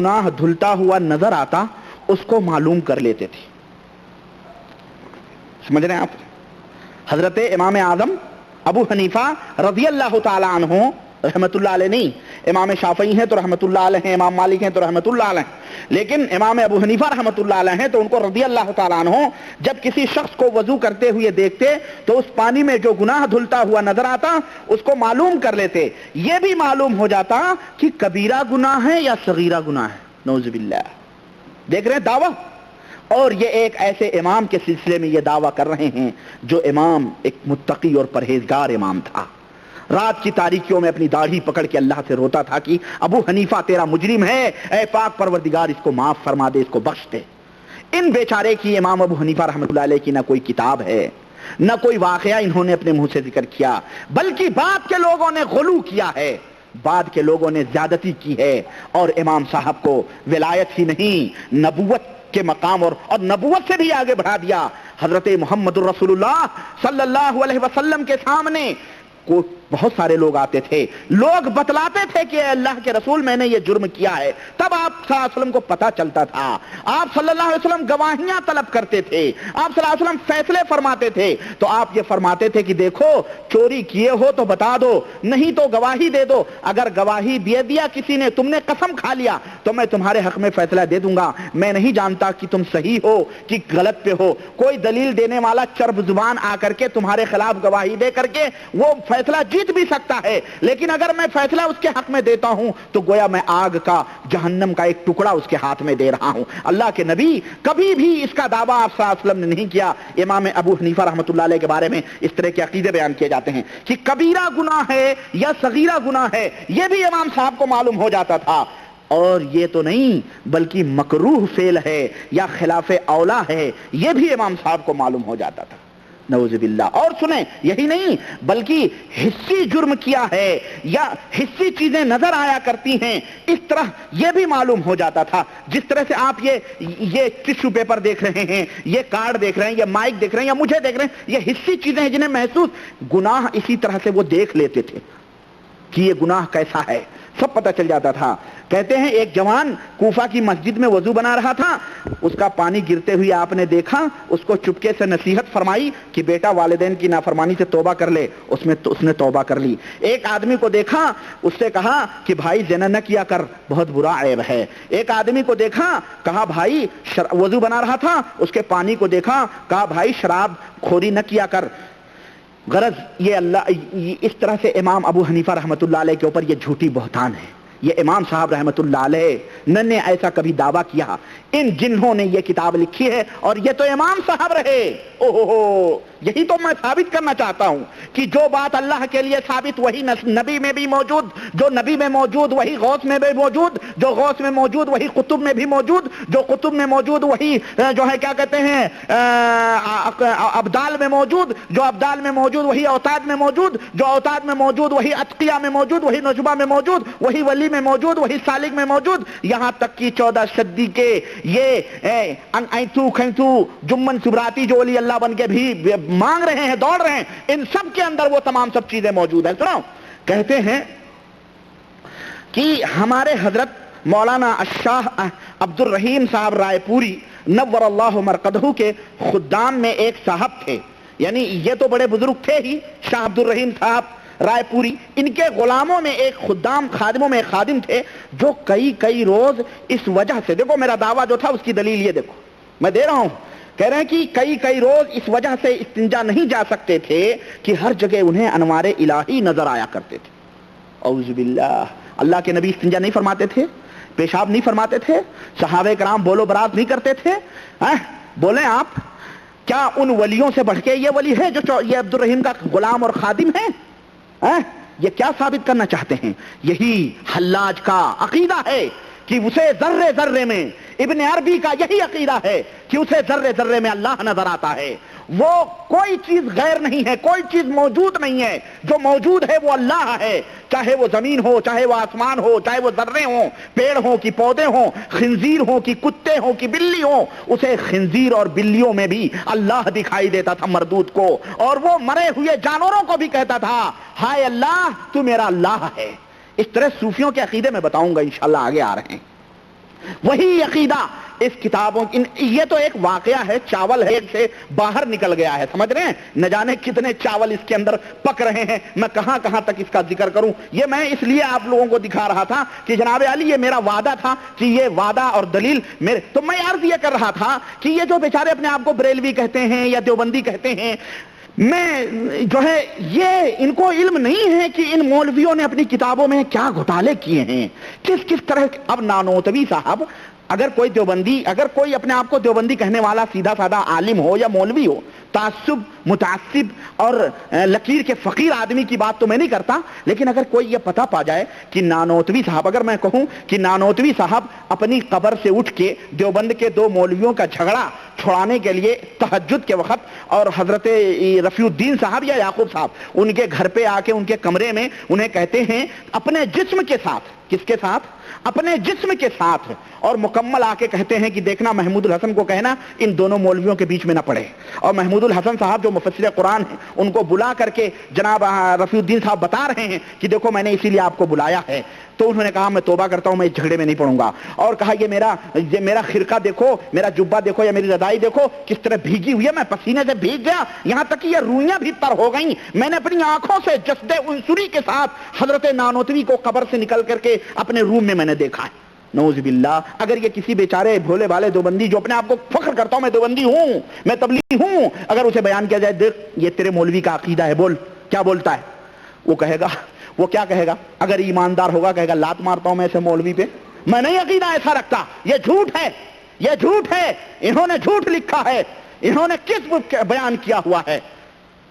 گناہ دھلتا ہوا نظر آتا اس کو معلوم کر لیتے تھے. سمجھ رہے ہیں آپ؟ حضرت امام اعظم ابو حنیفہ رضی اللہ تعالی عنہ رحمت اللہ علیہ نہیں، امام شافعی ہیں تو رحمت اللہ علیہ ہیں، امام مالک ہیں تو رحمت اللہ علیہ ہیں، لیکن امام ابو حنیفہ رحمت اللہ علیہ ہیں تو ان کو رضی اللہ تعالیٰ عنہ جب کسی شخص کو وضو کرتے ہوئے دیکھتے تو اس پانی میں جو گناہ دھلتا ہوا نظر آتا اس کو معلوم کر لیتے. یہ بھی معلوم ہو جاتا کہ کبیرہ گناہ ہے یا صغیرہ گناہ ہے. نعوذ باللہ. دیکھ رہے ہیں دعویٰ. اور یہ ایک ایسے امام کے سلسلے میں یہ دعویٰ کر رہے ہیں جو امام ایک متقی اور پرہیزگار امام تھا. رات کی تاریکیوں میں اپنی داڑھی پکڑ کے اللہ سے روتا تھا کہ ابو حنیفہ تیرا مجرم ہے، اے پاک پروردگار اس کو معاف فرما دے، اس کو بخش دے. ان بیچارے کی امام ابو حنیفہ رحمۃ اللہ علیہ کی نہ کوئی کتاب ہے، نہ کوئی واقعہ انہوں نے اپنے منہ سے ذکر کیا، بلکہ بعد کے لوگوں نے غلو کیا ہے، بعد کے لوگوں نے زیادتی کی ہے اور امام صاحب کو ولایت ہی نہیں نبوت کے مقام اور نبوت سے بھی آگے بڑھا دیا. حضرت محمد رسول اللہ صلی اللہ علیہ وسلم کے سامنے کو بہت سارے لوگ آتے تھے، لوگ بتلاتے تھے کہ اے اللہ کے رسول میں نے یہ جرم کیا ہے. تب آپ صلی اللہ علیہ وسلم کو پتہ چلتا تھا. آپ صلی اللہ علیہ وسلم گواہیاں طلب کرتے تھے، آپ صلی اللہ علیہ وسلم فیصلے فرماتے تھے. تو آپ یہ فرماتے تھے کہ دیکھو چوری کیے ہو تو بتا دو، نہیں تو گواہی دے دو. اگر گواہی دے دیا کسی نے، تم نے قسم کھا لیا تو میں تمہارے حق میں فیصلہ دے دوں گا. میں نہیں جانتا کہ تم صحیح ہو کہ غلط پہ ہو. کوئی دلیل دینے والا چرب زبان آ کر کے تمہارے خلاف گواہی دے کر کے وہ فیصلہ جیت بھی سکتا ہے، لیکن اگر میں فیصلہ اس کے حق میں دیتا ہوں تو گویا میں آگ کا، جہنم کا ایک ٹکڑا اس کے ہاتھ میں دے رہا ہوں. اللہ کے نبی کبھی بھی اس کا دعویٰ آپ صلی اللہ علیہ وسلم نے نہیں کیا. امام ابو حنیفہ رحمۃ اللہ علیہ کے بارے میں اس طرح کے عقیدے بیان کیے جاتے ہیں کہ کبیرہ گناہ ہے یا صغیرہ گناہ ہے، یہ بھی امام صاحب کو معلوم ہو جاتا تھا. اور یہ تو نہیں بلکہ مکروہ فعل ہے یا خلاف اولا ہے، یہ بھی امام صاحب کو معلوم ہو جاتا تھا. نعوذ باللہ. اور سنیں، یہی نہیں بلکہ حصی جرم کیا ہے یا حصی چیزیں نظر آیا کرتی ہیں، اس طرح یہ بھی معلوم ہو جاتا تھا. جس طرح سے آپ یہ ٹشو پیپر دیکھ رہے ہیں، یہ کارڈ دیکھ رہے ہیں، یہ مائک دیکھ رہے ہیں یا مجھے دیکھ رہے ہیں، یہ حصی چیزیں ہیں جنہیں محسوس گناہ اسی طرح سے وہ دیکھ لیتے تھے کہ یہ گناہ کیسا ہے، سب پتہ چل جاتا تھا. کہتے ہیں ایک جوان کوفہ کی مسجد میں وضو بنا رہا تھا، اس کا پانی گرتے ہوئے آپ نے دیکھا، اس کو چپکے سے نصیحت فرمائی کہ بیٹا والدین کی نافرمانی سے توبہ کر لے. اس نے توبہ کر لی. ایک آدمی کو دیکھا، اس سے کہا کہ بھائی زنا نہ کیا کر، بہت برا عیب ہے. ایک آدمی کو دیکھا، کہا بھائی وضو بنا رہا تھا، اس کے پانی کو دیکھا، کہا بھائی شراب خوری نہ کیا کر. غرض یہ اس طرح سے امام ابو حنیفہ رحمۃ اللہ علیہ کے اوپر یہ جھوٹی بہتان ہے. یہ امام صاحب رحمۃ اللہ علیہ نے ایسا کبھی دعویٰ کیا. ان جنہوں نے یہ کتاب لکھی ہے، اور یہ تو امام صاحب رہے. یہی تو میں ثابت کرنا چاہتا ہوں کہ جو بات اللہ کے لیے ثابت وہی نبی میں بھی موجود، جو نبی میں موجود وہی غوث میں بھی موجود، جو غوث میں موجود وہی قطب میں بھی موجود، جو قطب میں موجود وہی جو ہے کیا کہتے ہیں ابدال میں موجود، جو ابدال میں موجود وہی اوتاد میں موجود، جو اوتاد میں موجود وہی اتقیہ میں موجود، وہی نجبہ میں موجود، وہی ولی میں موجود، وہی سالک میں موجود. یہاں تک کہ 14 صدی کے یہ اینتو کھینتو جمن سبراتی جو ولی اللہ بن کے بھی مانگ رہے ہیں، دوڑ رہے ہیں، ان سب کے اندر وہ تمام سب چیزیں موجود ہیں. سنو، کہتے ہیں کہ ہمارے حضرت مولانا الشاہ عبد الرحیم صاحب رائے پوری نور اللہ مرقدہ کے خدام میں ایک صاحب تھے. یعنی یہ تو بڑے بزرگ تھے ہی، شاہ عبد الرحیم صاحب رائے پوری. ان کے غلاموں میں ایک خادموں میں ایک خادم تھے جو کئی روز اس وجہ سے، دیکھو میرا دعویٰ جو تھا اس کی دلیل یہ دیکھو میں دے رہا ہوں. کہہ رہے ہیں کہ کئی روز اس وجہ سے استنجا نہیں جا سکتے تھے کہ ہر جگہ انہیں انوار الہی نظر آیا کرتے تھے. اعوذ باللہ. اللہ کے نبی استنجا نہیں فرماتے تھے، پیشاب نہیں فرماتے تھے، صحابہ کرام بولو براز نہیں کرتے تھے. بولیں آپ، کیا ان ولیوں سے بڑھ کے یہ ولی ہے جو یہ عبد الرحیم کا غلام اور خادم ہے؟ یہ کیا ثابت کرنا چاہتے ہیں؟ یہی حلاج کا عقیدہ ہے کہ اسے ذرے ذرے میں، ابن عربی کا یہی عقیدہ ہے کہ اسے ذرے ذرے میں اللہ نظر آتا ہے. وہ کوئی چیز غیر نہیں ہے، کوئی چیز موجود نہیں ہے، جو موجود ہے وہ اللہ ہے. چاہے وہ زمین ہو، چاہے وہ آسمان ہو، چاہے وہ ذرے ہوں، پیڑ ہوں کہ پودے ہوں، خنزیر ہوں کہ کتے ہوں کہ بلی ہوں، اسے خنزیر اور بلیوں میں بھی اللہ دکھائی دیتا تھا مردود کو. اور وہ مرے ہوئے جانوروں کو بھی کہتا تھا ہائے اللہ تو میرا اللہ ہے. اس طرح صوفیوں کے عقیدے میں بتاؤں گا انشاءاللہ، آگے آ رہے ہیں. وہی عقیدہ اس کتابوں یہ تو ایک واقعہ ہے، چاول ہے سے باہر نکل گیا ہے، سمجھ رہے ہیں؟ نہ جانے کتنے چاول اس کے اندر پک رہے ہیں، میں کہاں کہاں تک اس کا ذکر کروں۔ یہ میں اس لیے آپ لوگوں کو دکھا رہا تھا کہ جناب علی یہ میرا وعدہ تھا کہ یہ وعدہ اور دلیل میرے، تو میں عرض یہ کر رہا تھا کہ یہ جو بیچارے اپنے آپ کو بریلوی کہتے ہیں یا دیوبندی کہتے ہیں، میں جو ہے یہ ان کو علم نہیں ہے کہ ان مولویوں نے اپنی کتابوں میں کیا گھوٹالے کیے ہیں، کس طرح۔ اب نانوتوی صاحب اگر کوئی دیوبندی، اگر کوئی اپنے آپ کو دیوبندی کہنے والا سیدھا سادہ عالم ہو یا مولوی ہو، تعصب، متعصب اور لکیر کے فقیر آدمی کی بات تو میں نہیں کرتا، لیکن اگر کوئی یہ پتہ پا جائے کہ نانوتوی صاحب، اگر میں کہوں کہ نانوتوی صاحب اپنی قبر سے اٹھ کے دیوبند کے دو مولویوں کا جھگڑا چھڑانے کے لیے تہجد کے وقت اور حضرت رفیع الدین صاحب یا یعقوب صاحب ان کے گھر پہ آ کے ان کے کمرے میں انہیں کہتے ہیں اپنے جسم کے ساتھ، کس کے ساتھ؟ اپنے جسم کے ساتھ، اور مکمل آ کے کہتے ہیں کہ دیکھنا محمود الحسن کو کہنا ان دونوں مولویوں کے بیچ میں نہ پڑے، اور محمود الحسن صاحب جو مفسر قرآن ہیں ان کو بلا کر کے جناب رفیع الدین صاحب بتا رہے ہیں کہ دیکھو میں نے اسی لیے آپ کو بلایا ہے، تو انہوں نے کہا میں توبہ کرتا ہوں، میں اس جھگڑے میں نہیں پڑوں گا، اور کہا یہ میرا خرقہ دیکھو، میرا جبہ دیکھو یا میری رضائی دیکھو کس طرح بھیگی ہوئی ہے، میں پسینے سے بھیگ گیا، یہاں تک کہ یہ روئیاں بھی تر ہو گئیں، میں نے اپنی آنکھوں سے جسد عنصری کے ساتھ حضرت نانوتوی کو قبر سے نکل کر کے اپنے روم میں نے دیکھا ہے۔ نعوذ باللہ، اگر یہ کسی بیچارے بھولے والے دیوبندی جو اپنے آپ کو فخر کرتا ہوں میں دیوبندی ہوں، میں تبلیغی ہوں، اگر اسے بیان کیا جائے دیکھ یہ تیرے مولوی کا عقیدہ ہے، بول کیا بولتا ہے، وہ کیا کہے گا؟ اگر ایماندار ہوگا کہے گا لات مارتا ہوں میں ایسے مولوی پہ، میں نہیں عقیدہ ایسا رکھتا، یہ جھوٹ ہے، یہ جھوٹ ہے، انہوں نے جھوٹ لکھا ہے، انہوں نے کس بیان کیا ہوا ہے،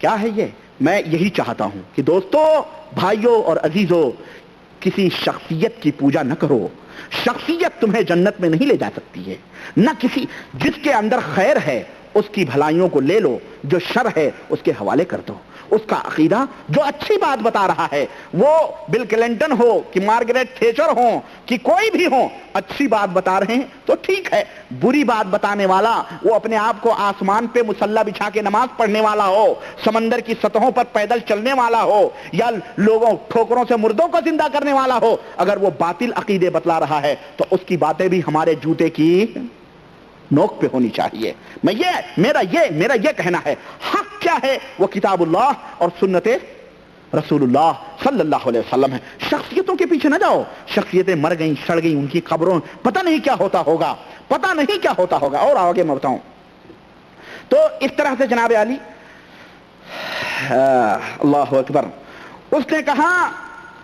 کیا ہے یہ؟ میں یہی چاہتا ہوں کہ دوستو، بھائیوں اور عزیزوں، کسی شخصیت کی پوجا نہ کرو، شخصیت تمہیں جنت میں نہیں لے جا سکتی ہے، نہ کسی، جس کے اندر خیر ہے اس کی بھلائیوں کو لے لو، جو شر ہے اس کے حوالے کر دو، اس کا عقیدہ جو اچھی بات بتا رہا ہے، وہ بل کلنٹن ہو کہ مارگریٹ تھیچر ہو کہ کوئی بھی ہو، اچھی بات بتا رہے ہیں تو ٹھیک ہے، بری بات بتانے والا وہ اپنے آپ کو آسمان پہ مصلی بچھا کے نماز پڑھنے والا ہو، سمندر کی سطحوں پر پیدل چلنے والا ہو، یا لوگوں ٹھوکروں سے مردوں کو زندہ کرنے والا ہو، اگر وہ باطل عقیدے بتلا رہا ہے تو اس کی باتیں بھی ہمارے جوتے کی نوک پہ ہونی چاہیے۔ میرا یہ کہنا ہے، حق کیا ہے؟ وہ کتاب اللہ اور سنت رسول اللہ صلی اللہ علیہ وسلم ہے۔ شخصیتوں کے پیچھے نہ جاؤ، شخصیتیں مر گئیں، سڑ گئیں، ان کی قبروں پتہ نہیں کیا ہوتا ہوگا، پتہ نہیں کیا ہوتا ہوگا۔ اور آگے میں بتاؤں تو اس طرح سے جناب علی اللہ اکبر، اس نے کہا،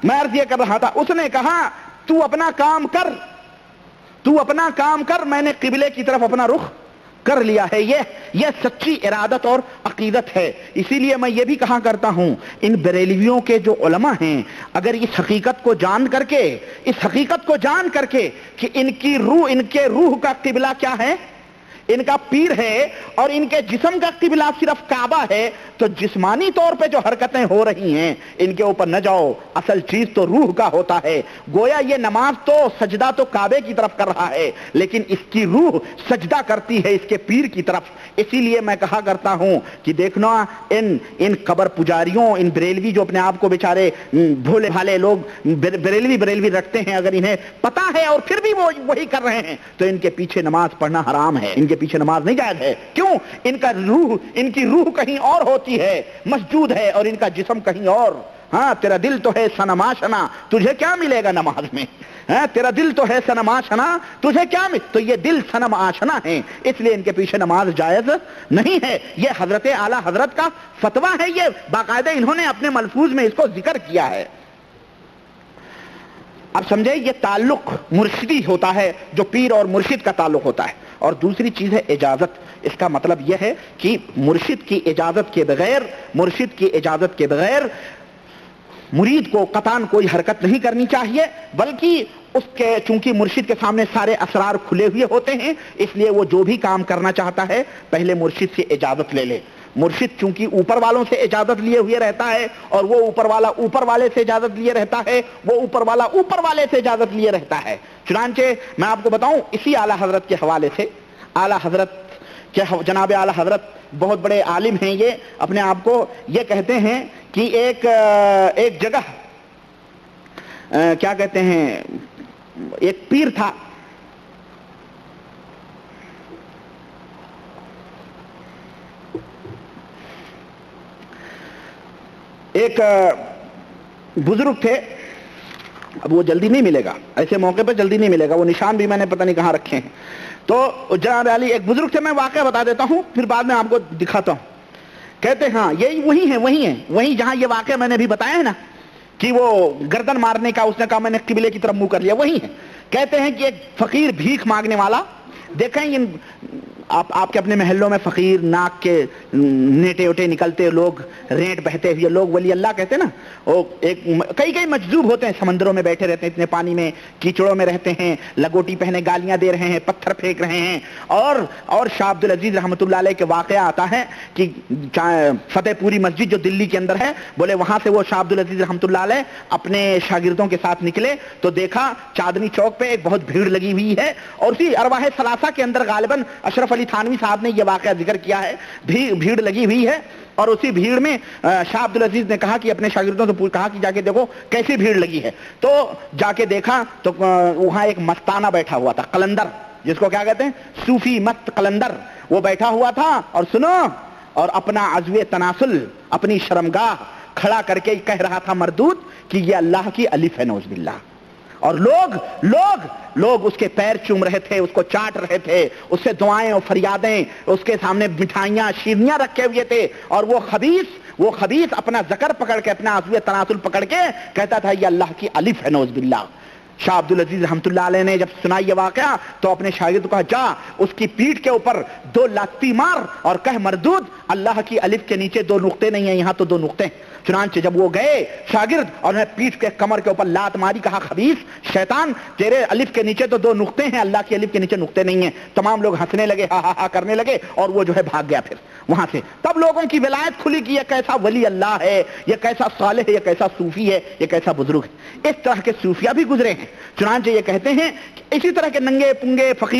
میں عرض یہ کر رہا تھا، اس نے کہا تو اپنا کام کر، میں نے قبلے کی طرف اپنا رخ کر لیا ہے۔ یہ سچی ارادت اور عقیدت ہے۔ اسی لیے میں یہ بھی کہا کرتا ہوں، ان بریلویوں کے جو علماء ہیں، اگر اس حقیقت کو جان کر کے کہ ان کے روح کا قبلہ کیا ہے، ان کا پیر ہے، اور ان کے جسم کا قبلہ صرف کعبہ ہے، تو جسمانی طور پہ جو حرکتیں ہو رہی ہیں ان کے اوپر نہ جاؤ، اصل چیز تو روح کا ہوتا ہے۔ گویا یہ نماز تو سجدہ تو کعبے کی طرف کر رہا ہے، لیکن اس کی روح سجدہ کرتی ہے اس کے پیر کی طرف۔ اسی لیے میں کہا کرتا ہوں کہ دیکھنا ان قبر پجاریوں، ان بریلوی جو اپنے آپ کو بیچارے بھولے بھالے لوگ بریلوی رکھتے ہیں، اگر انہیں پتا ہے اور پھر بھی وہ وہی کر رہے ہیں تو ان کے پیچھے نماز پڑھنا حرام ہے، ان کے پیچھے نماز نہیں جائز ہے۔ کیوں؟ ان کی روح کہیں اور ہوتی ہے، مسجود ہے، اور ان کا جسم کہیں اور۔ ہاں، تیرا دل تو ہے صنم آشنا، تجھے کیا ملے گا نماز میں؟ ہاں، تیرا دل تو ہے صنم آشنا، تجھے کیا تو یہ دل صنم آشنا ہے، اس لیے ان کے پیچھے نماز جائز نہیں ہے۔ یہ حضرت اعلی حضرت کا فتویٰ ہے، یہ باقاعدہ انہوں نے اپنے ملفوظ میں اس کو ذکر کیا ہے۔ اب سمجھے، یہ تعلق مرشدی ہوتا ہے، جو پیر اور مرشد کا تعلق ہوتا ہے۔ اور دوسری چیز ہے اجازت۔ اس کا مطلب یہ ہے کہ مرشد کی اجازت کے بغیر مرید کو قطعاً کوئی حرکت نہیں کرنی چاہیے، بلکہ اس کے چونکہ مرشد کے سامنے سارے اسرار کھلے ہوئے ہوتے ہیں، اس لیے وہ جو بھی کام کرنا چاہتا ہے پہلے مرشد سے اجازت لے لے۔ مرشد چونکہ اوپر والوں سے اجازت لیے ہوئے رہتا ہے، اور وہ اوپر والا اوپر والے سے اجازت لیے رہتا ہے، وہ اوپر والا اوپر والے سے اجازت لیے رہتا ہے۔ چنانچہ میں آپ کو بتاؤں، اسی اعلی حضرت کے حوالے سے، اعلی حضرت کے جناب اعلی حضرت بہت بڑے عالم ہیں، یہ اپنے آپ کو یہ کہتے ہیں کہ ایک جگہ کیا کہتے ہیں، ایک پیر تھا، ایک بزرگ تھے, اب وہ جلدی نہیں ملے گا, ایسے موقع پہ جلدی نہیں ملے گا, وہ نشان بھی میں نے پتہ نہیں کہاں رکھے ہیں. تو جناب علی ایک بزرگ تھے, میں واقعہ بتا دیتا ہوں پھر بعد میں آپ کو دکھاتا ہوں. کہتے ہاں یہی وہی ہیں وہی جہاں یہ واقعہ میں نے بھی بتایا ہے نا کہ وہ گردن مارنے کا, اس نے کہا میں نے قبلے کی طرف منہ کر لیا, وہی ہے. کہتے ہیں کہ ایک فقیر بھیک مانگنے والا, دیکھیں آپ کے اپنے محلوں میں فقیر, ناک کے نیٹے وٹے نکلتے لوگ, رینٹ بہتے ہوئے لوگ ولی اللہ کہتے ہیں نا, وہ ایک کئی مجذوب ہوتے ہیں, سمندروں میں بیٹھے رہتے ہیں, اتنے پانی میں کیچڑوں میں رہتے ہیں, لگوٹی پہنے گالیاں دے رہے ہیں, پتھر پھینک رہے ہیں. اور شاہ عبد العزیز رحمۃ اللہ علیہ کے واقعہ آتا ہے کہ فتح پوری مسجد جو دلی کے اندر ہے, بولے وہاں سے وہ شاہ عبد العزیز رحمۃ اللہ علیہ اپنے شاگردوں کے ساتھ نکلے تو دیکھا چاندنی چوک پہ ایک بہت بھیڑ لگی ہوئی ہے. اور اسی ارواح ثلاثہ کے اندر غالباً اشرف علی تھانوی صاحب نے یہ واقعہ ذکر کیا ہے, بھیڑ لگی ہوئی ہے. اور اسی بھیڑ میں شاہ عبد العزیز نے کہا کہ اپنے شاگردوں سے کہا کہ جا کے دیکھو کیسی بھیڑ لگی ہے. تو جا کے دیکھا تو وہاں ایک مستانہ بیٹھا ہوا تھا, قلندر جس کو کیا کہتے ہیں, صوفی مست قلندر, وہ بیٹھا ہوا تھا. اور سنو, اور اپنا عزو تناسل, اپنی شرمگاہ کھڑا کر کے کہہ رہا تھا مردود کہ یہ اللہ کی الف ہے, نعوذ باللہ. اور لوگ اس کے پیر چوم رہے تھے, اس کو چاٹ رہے تھے, اس سے دعائیں اور فریادیں, اس کے سامنے مٹھائیاں شیرنیاں رکھے ہوئے تھے. اور وہ خبیث اپنا ذکر پکڑ کے, اپنا عزو تناسل پکڑ کے کہتا تھا یہ اللہ کی الف ہے, نعوذ باللہ. شاہ عبد العزیز رحمۃ اللہ علیہ نے جب سنا یہ واقعہ تو اپنے شاگرد کو کہا جا اس کی پیٹھ کے اوپر 2 لاتی مار اور کہہ مردود اللہ کی الف کے نیچے 2 نقطے نہیں ہیں, یہاں تو 2 نقطے ہیں. چنانچہ جب وہ گئے شاگرد اور انہیں پیٹھ کے کمر کے اوپر لات ماری, کہا خبیث شیطان تیرے الف کے نیچے تو 2 نقطے ہیں, اللہ کی الف کے نیچے نقطے نہیں ہیں. تمام لوگ ہنسنے لگے, ہا ہا ہا کرنے لگے, اور وہ جو ہے بھاگ گیا پھر وہاں سے. تب لوگوں کی ولایت کھلی کہ یہ کیسا ولی اللہ ہے, یہ کیسا صالح ہے, یہ کیسا صوفی ہے, یہ کیسا بزرگ ہے. اس طرح کے صوفیہ بھی گزرے ہیں. چنانچہ یہ کہتے ہیں کہ اسی طرح کے ننگے پنگے فقیر